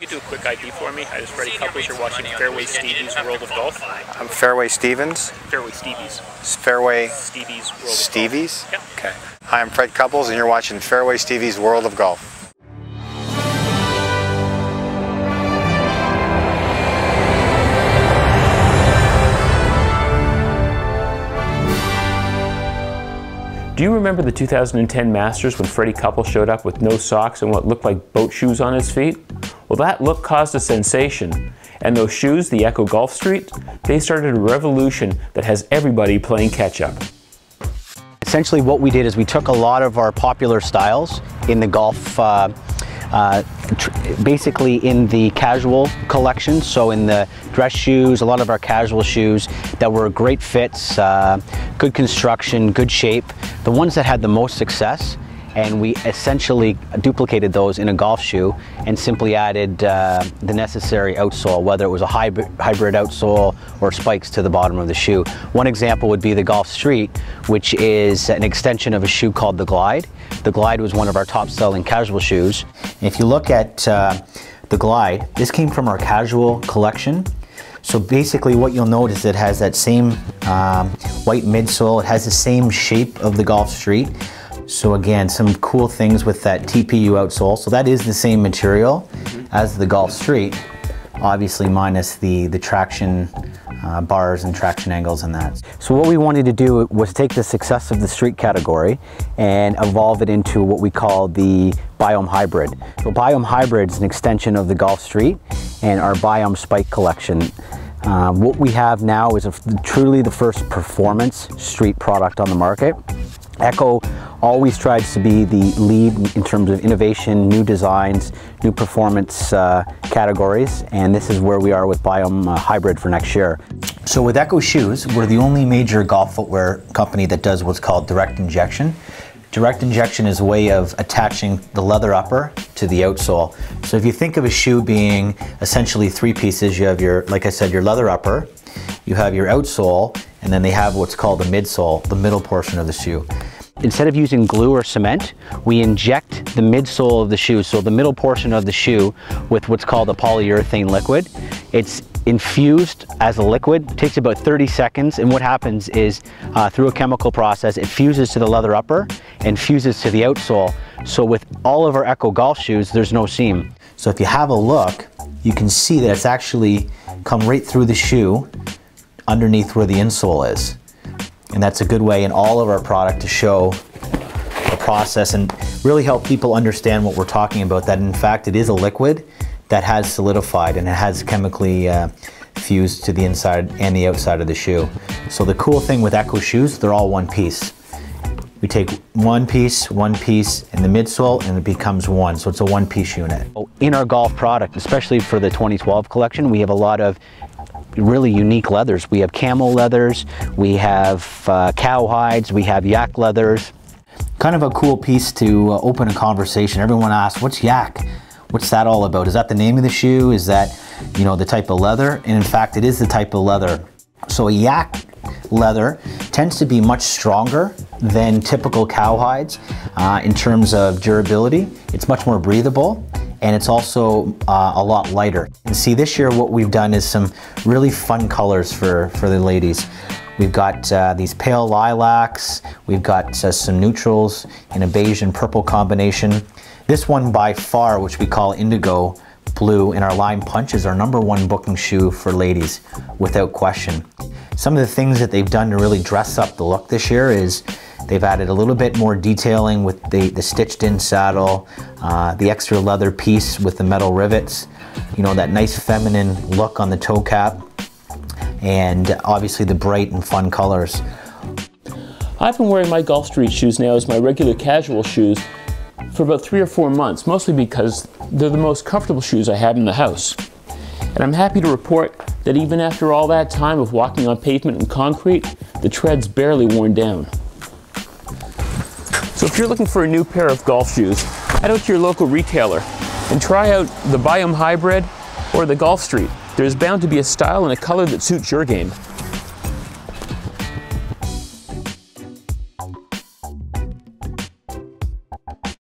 You do a quick ID for me. Hi, this is Freddie Couples. You're watching Fairway Stevie's World of Golf. I'm Fairway Stevens. Fairway Stevie's. Fairway Stevie's World of Golf. Stevie's? Yeah. Okay. Hi, I'm Fred Couples, and you're watching Fairway Stevie's World of Golf. Do you remember the 2010 Masters when Freddie Couples showed up with no socks and what looked like boat shoes on his feet? Well, that look caused a sensation. And those shoes, the ECCO Golf Streets, they started a revolution that has everybody playing catch-up. Essentially what we did is we took a lot of our popular styles in the golf, basically in the casual collection, so in the dress shoes, a lot of our casual shoes that were great fits, good construction, good shape, the ones that had the most success, and we essentially duplicated those in a golf shoe and simply added the necessary outsole, whether it was a hybrid outsole or spikes to the bottom of the shoe. One example would be the Golf Street, which is an extension of a shoe called the Glide. The Glide was one of our top selling casual shoes. If you look at the Glide, this came from our casual collection. So basically what you'll notice, it has that same white midsole, it has the same shape of the Golf Street. So again, some cool things with that TPU outsole. So that is the same material as the Golf Street, obviously minus the traction bars and traction angles and that. So what we wanted to do was take the success of the street category and evolve it into what we call the Biom Hybrid. So Biom Hybrid is an extension of the Golf Street and our Biom Spike collection. What we have now is truly the first performance street product on the market. ECCO always tries to be the lead in terms of innovation, new designs, new performance categories, and this is where we are with Biom Hybrid for next year. So with ECCO shoes, we're the only major golf footwear company that does what's called direct injection. Direct injection is a way of attaching the leather upper to the outsole. So if you think of a shoe being essentially three pieces, you have your, like I said, your leather upper, you have your outsole, and then they have what's called the midsole, the middle portion of the shoe. Instead of using glue or cement, we inject the midsole of the shoe, so the middle portion of the shoe, with what's called a polyurethane liquid. It's infused as a liquid, it takes about 30 seconds, and what happens is through a chemical process, it fuses to the leather upper and fuses to the outsole. So with all of our ECCO golf shoes, there's no seam. So if you have a look, you can see that it's actually come right through the shoe underneath where the insole is. And that's a good way in all of our product to show the process and really help people understand what we're talking about, that in fact it is a liquid that has solidified and it has chemically fused to the inside and the outside of the shoe. So the cool thing with ECCO shoes, they're all one piece. We take one piece, in the midsole, and it becomes one, so it's a one-piece unit. In our golf product, especially for the 2012 collection, we have a lot of really unique leathers. We have camel leathers, we have cow hides, we have yak leathers. Kind of a cool piece to open a conversation. Everyone asks, what's yak? What's that all about? Is that the name of the shoe? Is that, you know, the type of leather? And in fact, it is the type of leather. So a yak leather tends to be much stronger than typical cow hides in terms of durability. It's much more breathable, and it's also a lot lighter. And see, this year what we've done is some really fun colors for the ladies. We've got these pale lilacs, we've got some neutrals in a beige and purple combination. This one by far, which we call indigo blue in our Lime Punch, is our #1 booking shoe for ladies, without question. Some of the things that they've done to really dress up the look this year is they've added a little bit more detailing with the stitched in saddle, the extra leather piece with the metal rivets, you know, that nice feminine look on the toe cap, and obviously the bright and fun colors. I've been wearing my Golf Street shoes now as my regular casual shoes for about 3 or 4 months, mostly because they're the most comfortable shoes I have in the house. And I'm happy to report that even after all that time of walking on pavement and concrete, the tread's barely worn down. So if you're looking for a new pair of golf shoes, head out to your local retailer and try out the Biom Hybrid or the Golf Street. There's bound to be a style and a color that suits your game.